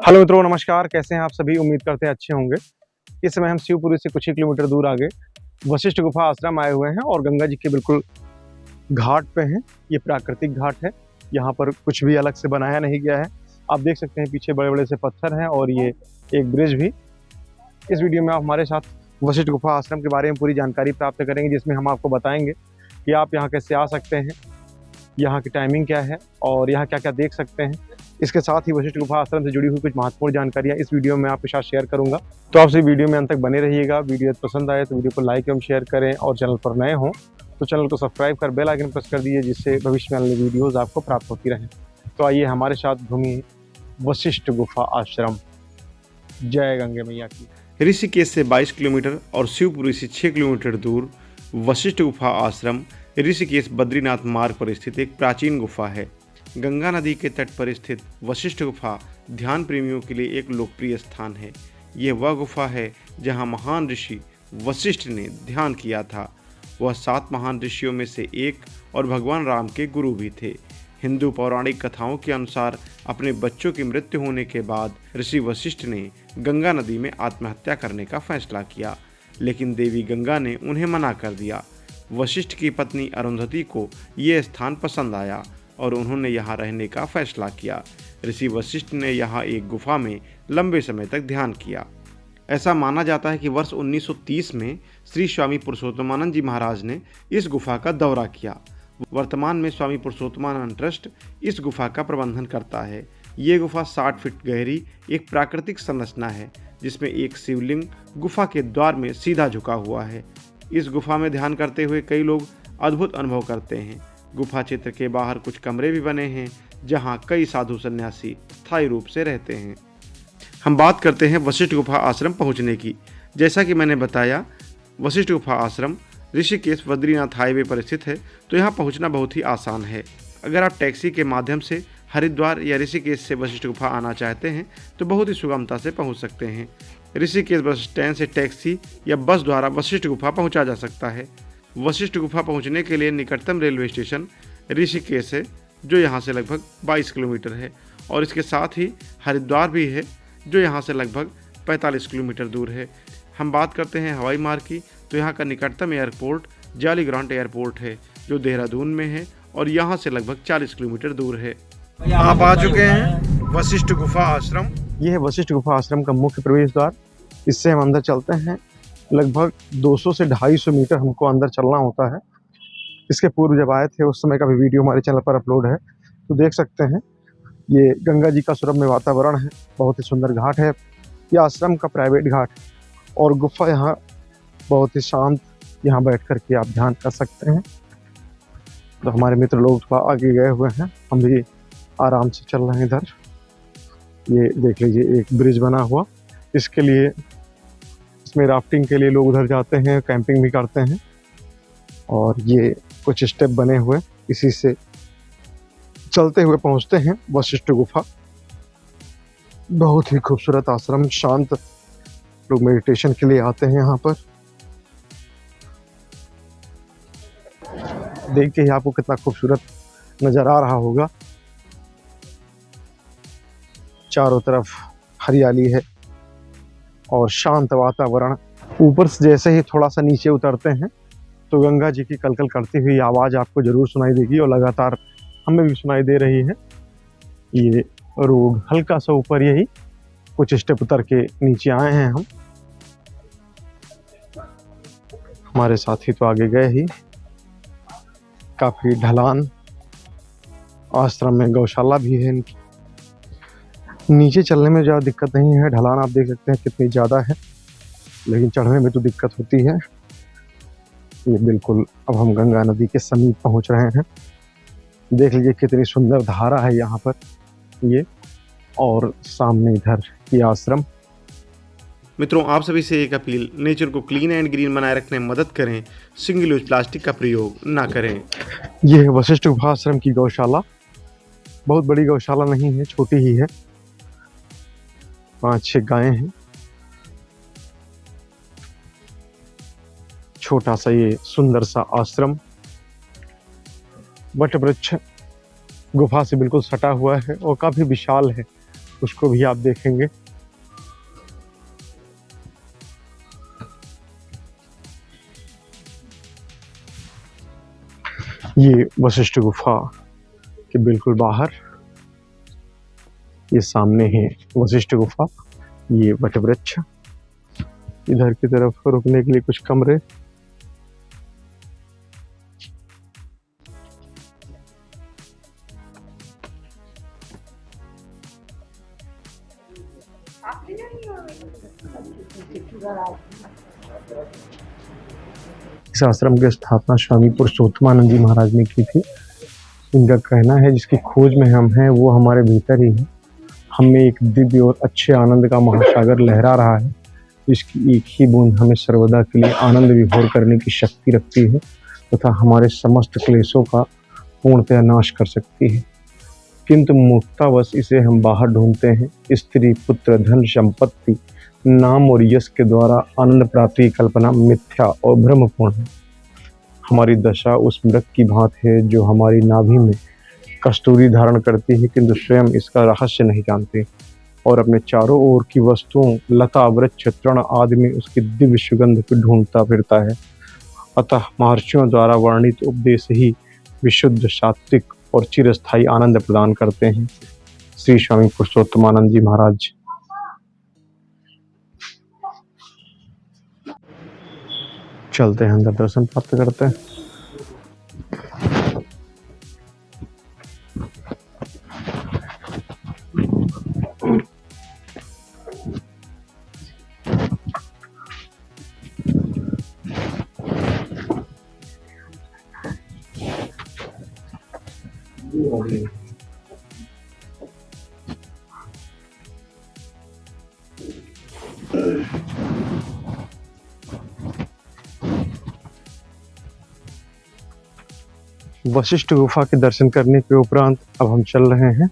Hello मित्रों, नमस्कार। कैसे हैं आप सभी? उम्मीद करते हैं अच्छे होंगे। इस समय हम शिवपुरी से कुछ ही किलोमीटर दूर आगे वशिष्ठ गुफा आश्रम आए हुए हैं और गंगा जी के बिल्कुल घाट पे हैं। ये प्राकृतिक घाट है, यहाँ पर कुछ भी अलग से बनाया नहीं गया है। आप देख सकते हैं पीछे बड़े बड़े से पत्थर हैं और ये एक ब्रिज भी। इस वीडियो में आप हमारे साथ वशिष्ठ गुफा आश्रम के बारे में पूरी जानकारी प्राप्त करेंगे, जिसमें हम आपको बताएंगे कि आप यहाँ कैसे आ सकते हैं, यहाँ की टाइमिंग क्या है और यहाँ क्या क्या देख सकते हैं। इसके साथ ही वशिष्ठ गुफा आश्रम से जुड़ी हुई कुछ महत्वपूर्ण जानकारियाँ इस वीडियो में आपके साथ शेयर करूंगा। तो आप सभी वीडियो में अंत तक बने रहिएगा। वीडियो पसंद आए तो वीडियो को लाइक एवं शेयर करें और चैनल पर नए हों तो चैनल को सब्सक्राइब कर बेल आइकन प्रेस कर दीजिए, जिससे भविष्य में आने वाली वीडियोज़ आपको प्राप्त होती रहें। तो आइए हमारे साथ घूमिए वशिष्ठ गुफा आश्रम। जय गंगे मैया की। ऋषिकेश से 22 किलोमीटर और शिवपुरी से 6 किलोमीटर दूर वशिष्ठ गुफा आश्रम ऋषिकेश बद्रीनाथ मार्ग पर स्थित एक प्राचीन गुफा है। गंगा नदी के तट पर स्थित वशिष्ठ गुफा ध्यान प्रेमियों के लिए एक लोकप्रिय स्थान है। यह वह गुफा है जहां महान ऋषि वशिष्ठ ने ध्यान किया था। वह 7 महान ऋषियों में से एक और भगवान राम के गुरु भी थे। हिंदू पौराणिक कथाओं के अनुसार अपने बच्चों की मृत्यु होने के बाद ऋषि वशिष्ठ ने गंगा नदी में आत्महत्या करने का फैसला किया, लेकिन देवी गंगा ने उन्हें मना कर दिया। वशिष्ठ की पत्नी अरुंधति को यह स्थान पसंद आया और उन्होंने यहाँ रहने का फैसला किया। ऋषि वशिष्ठ ने यहाँ एक गुफा में लंबे समय तक ध्यान किया। ऐसा माना जाता है कि वर्ष 1930 में श्री स्वामी पुरुषोत्तमानंद जी महाराज ने इस गुफा का दौरा किया। वर्तमान में स्वामी पुरुषोत्तमानंद ट्रस्ट इस गुफा का प्रबंधन करता है। ये गुफा 60 फीट गहरी एक प्राकृतिक संरचना है, जिसमें एक शिवलिंग गुफा के द्वार में सीधा झुका हुआ है। इस गुफा में ध्यान करते हुए कई लोग अद्भुत अनुभव करते हैं। गुफा क्षेत्र के बाहर कुछ कमरे भी बने हैं, जहां कई साधु सन्यासी स्थायी रूप से रहते हैं। हम बात करते हैं वशिष्ठ गुफा आश्रम पहुंचने की। जैसा कि मैंने बताया, वशिष्ठ गुफा आश्रम ऋषिकेश बद्रीनाथ हाईवे पर स्थित है, तो यहाँ पहुँचना बहुत ही आसान है। अगर आप टैक्सी के माध्यम से हरिद्वार या ऋषिकेश से वशिष्ठ गुफा आना चाहते हैं तो बहुत ही सुगमता से पहुँच सकते हैं। ऋषिकेश बस स्टैंड से टैक्सी या बस द्वारा वशिष्ठ गुफा पहुँचा जा सकता है। वशिष्ठ गुफा पहुँचने के लिए निकटतम रेलवे स्टेशन ऋषिकेश है, जो यहाँ से लगभग 22 किलोमीटर है, और इसके साथ ही हरिद्वार भी है, जो यहाँ से लगभग 45 किलोमीटर दूर है। हम बात करते हैं हवाई मार्ग की, तो यहाँ का निकटतम एयरपोर्ट जाली ग्रांट एयरपोर्ट है, जो देहरादून में है और यहाँ से लगभग 40 किलोमीटर दूर है। आप आ चुके हैं वशिष्ठ गुफा आश्रम। ये है वशिष्ठ गुफा आश्रम का मुख्य प्रवेश द्वार। इससे हम अंदर चलते हैं। लगभग 200 से 250 मीटर हमको अंदर चलना होता है। इसके पूर्व जब आए थे उस समय का भी वीडियो हमारे चैनल पर अपलोड है, तो देख सकते हैं। ये गंगा जी का सुरम्य वातावरण है, बहुत ही सुंदर घाट है। ये आश्रम का प्राइवेट घाट है और गुफा यहाँ बहुत ही शांत, यहाँ बैठ कर के आप ध्यान कर सकते हैं। तो हमारे मित्र लोग थोड़ा आगे गए हुए हैं, हम भी आराम से चल रहे हैं इधर। ये देख लीजिए एक ब्रिज बना हुआ, इसके लिए इसमें राफ्टिंग के लिए लोग उधर जाते हैं, कैंपिंग भी करते हैं। और ये कुछ स्टेप बने हुए, इसी से चलते हुए पहुंचते हैं वशिष्ठ गुफा। बहुत ही खूबसूरत आश्रम, शांत, लोग मेडिटेशन के लिए आते हैं यहाँ पर। देख के ही आपको कितना खूबसूरत नजर आ रहा होगा। चारों तरफ हरियाली है और शांत वातावरण। ऊपर से जैसे ही थोड़ा सा नीचे उतरते हैं तो गंगा जी की कलकल करती हुई आवाज़ आपको जरूर सुनाई देगी और लगातार हमें भी सुनाई दे रही है। ये रोड हल्का सा ऊपर, यही कुछ स्टेप उतर के नीचे आए हैं हम। हमारे साथी तो आगे गए ही। काफी ढलान, आश्रम में गौशाला भी है इनकी। नीचे चलने में ज़्यादा दिक्कत नहीं है, ढलान आप देख सकते हैं कितनी ज़्यादा है, लेकिन चढ़ने में तो दिक्कत होती है। ये बिल्कुल अब हम गंगा नदी के समीप पहुंच रहे हैं। देख लीजिए कितनी सुंदर धारा है यहाँ पर ये, और सामने इधर ये आश्रम। मित्रों, आप सभी से एक अपील, नेचर को क्लीन एंड ग्रीन बनाए रखने में मदद करें। सिंगल यूज प्लास्टिक का प्रयोग ना करें। ये है वशिष्ठ गुफा आश्रम की गौशाला। बहुत बड़ी गौशाला नहीं है, छोटी ही है। 5-6 गायें हैं। छोटा सा ये सुंदर सा आश्रम वट वृक्ष गुफा से बिल्कुल सटा हुआ है और काफी विशाल है। उसको भी आप देखेंगे। ये वशिष्ठ गुफा के बिल्कुल बाहर, ये सामने है वशिष्ठ गुफा, ये वटवृक्ष, इधर की तरफ रुकने के लिए कुछ कमरे। इस आश्रम की स्थापना स्वामी पुरुषोत्तमानंद जी महाराज ने की थी। इनका कहना है जिसकी खोज में हम हैं वो हमारे भीतर ही है। हमें एक दिव्य और अच्छे आनंद का महासागर लहरा रहा है, जिसकी एक ही बूंद हमें सर्वदा के लिए आनंद विभोर करने की शक्ति रखती है तथा हमारे समस्त क्लेशों का पूर्णतः नाश कर सकती है। किंतु मूर्खतावश इसे हम बाहर ढूंढते हैं। स्त्री, पुत्र, धन, संपत्ति, नाम और यश के द्वारा आनंद प्राप्ति की कल्पना मिथ्या और भ्रमपूर्ण है। हमारी दशा उस मृग की भांति है जो हमारी नाभि में कस्तूरी धारण करती है किंतु स्वयं इसका रहस्य नहीं जानती और अपने चारों ओर की वस्तुओं, लता, वृक्ष, तृण आदि में उसकी दिव्य सुगंध को ढूंढता फिरता है। अतः महर्षियों द्वारा वर्णित उपदेश ही विशुद्ध, सात्विक और चिरस्थायी आनंद प्रदान करते हैं। श्री स्वामी पुरुषोत्तमानंद जी महाराज। चलते हैं अंदर, दर्शन प्राप्त करते हैं। वशिष्ठ गुफा के दर्शन करने के उपरांत अब हम चल रहे हैं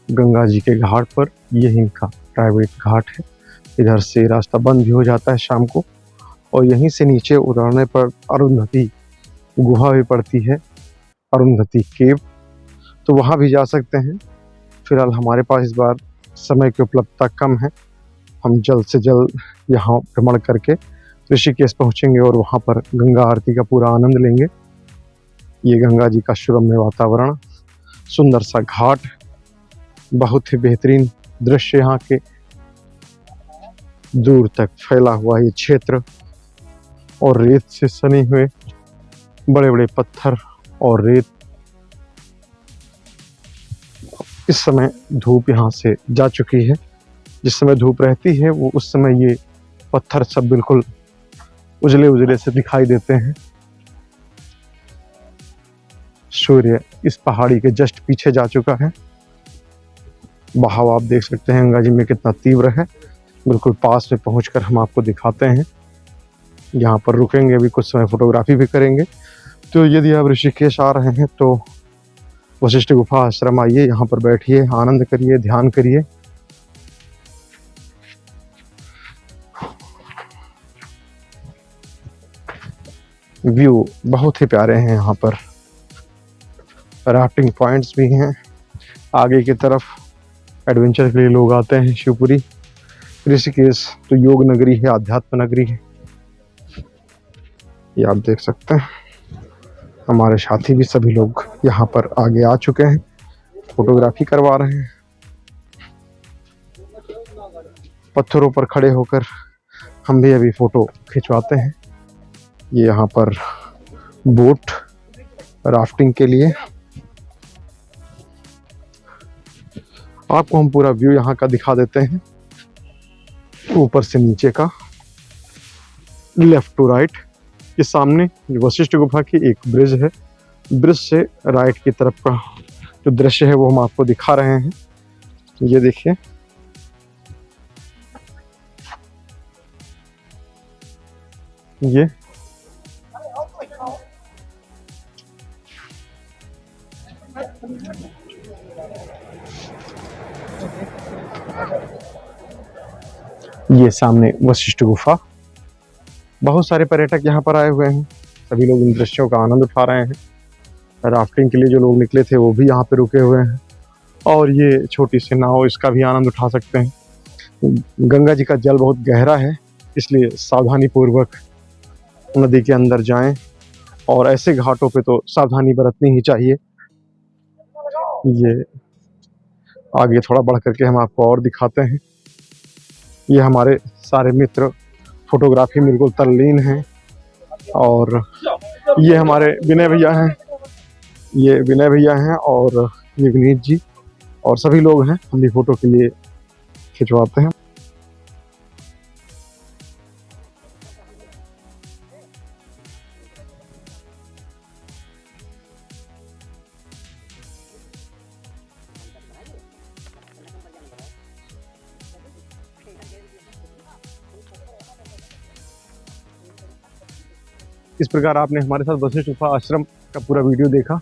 गंगा जी के घाट पर। यह इनका प्राइवेट घाट है। इधर से रास्ता बंद भी हो जाता है शाम को और यहीं से नीचे उतरने पर अरुंधति गुहा भी पड़ती है, अरुंधति केव, तो वहाँ भी जा सकते हैं। फिलहाल हमारे पास इस बार समय की उपलब्धता कम है। हम जल्द से जल्द यहाँ भ्रमण करके ऋषिकेश पहुँचेंगे और वहाँ पर गंगा आरती का पूरा आनंद लेंगे। ये गंगा जी का सुरम्य वातावरण, सुंदर सा घाट, बहुत ही बेहतरीन दृश्य यहाँ के, दूर तक फैला हुआ ये क्षेत्र और रेत से सने हुए बड़े बड़े पत्थर और रेत। इस समय धूप यहाँ से जा चुकी है। जिस समय धूप रहती है वो उस समय ये पत्थर सब बिल्कुल उजले उजले से दिखाई देते हैं। सूर्य इस पहाड़ी के जस्ट पीछे जा चुका है। बहाव आप देख सकते हैं गंगा जी में कितना तीव्र है। बिल्कुल पास में पहुंचकर हम आपको दिखाते हैं। यहाँ पर रुकेंगे, अभी कुछ समय फोटोग्राफी भी करेंगे। तो यदि आप ऋषिकेश आ रहे हैं तो वशिष्ठ गुफा आश्रम आइए, यहाँ पर बैठिए, आनंद करिए, ध्यान करिए। व्यू बहुत ही प्यारे हैं यहाँ पर। राफ्टिंग पॉइंट्स भी हैं। आगे की तरफ एडवेंचर के लिए लोग आते हैं। शिवपुरी, ऋषिकेश तो योग नगरी है, आध्यात्म नगरी है। ये आप देख सकते हैं। हमारे साथी भी सभी लोग यहाँ पर आगे आ चुके हैं, फोटोग्राफी करवा रहे हैं। पत्थरों पर खड़े होकर हम भी अभी फोटो खिंचवाते हैं। ये यहाँ पर बोट राफ्टिंग के लिए। आपको हम पूरा व्यू यहाँ का दिखा देते हैं, ऊपर से नीचे का, लेफ्ट टू राइट। ये सामने वशिष्ठ गुफा की एक ब्रिज है। ब्रिज से राइट की तरफ का जो दृश्य है वो हम आपको दिखा रहे हैं। ये देखिए, ये सामने वशिष्ठ गुफा। बहुत सारे पर्यटक यहाँ पर आए हुए हैं। सभी लोग इन दृश्यों का आनंद उठा रहे हैं। राफ्टिंग के लिए जो लोग निकले थे वो भी यहाँ पे रुके हुए हैं और ये छोटी सी नाव, इसका भी आनंद उठा सकते हैं। गंगा जी का जल बहुत गहरा है, इसलिए सावधानी पूर्वक नदी के अंदर जाएं, और ऐसे घाटों पे तो सावधानी बरतनी ही चाहिए। ये आगे थोड़ा बढ़ करके हम आपको और दिखाते हैं। ये हमारे सारे मित्र फोटोग्राफी में बिल्कुल तल्लीन हैं, और ये हमारे विनय भैया हैं, ये विनय भैया हैं, और ये विनीत जी, और सभी लोग हैं। हम भी फोटो के लिए खिंचवाते हैं। इस प्रकार आपने हमारे साथ वशिष्ठ गुफा आश्रम का पूरा वीडियो देखा।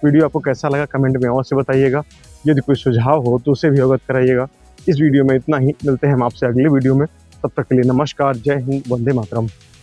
वीडियो आपको कैसा लगा कमेंट में अवश्य बताइएगा। यदि कोई सुझाव हो तो उसे भी अवगत कराइएगा। इस वीडियो में इतना ही, मिलते हैं हम आपसे अगले वीडियो में। तब तक के लिए नमस्कार, जय हिंद, वंदे मातरम।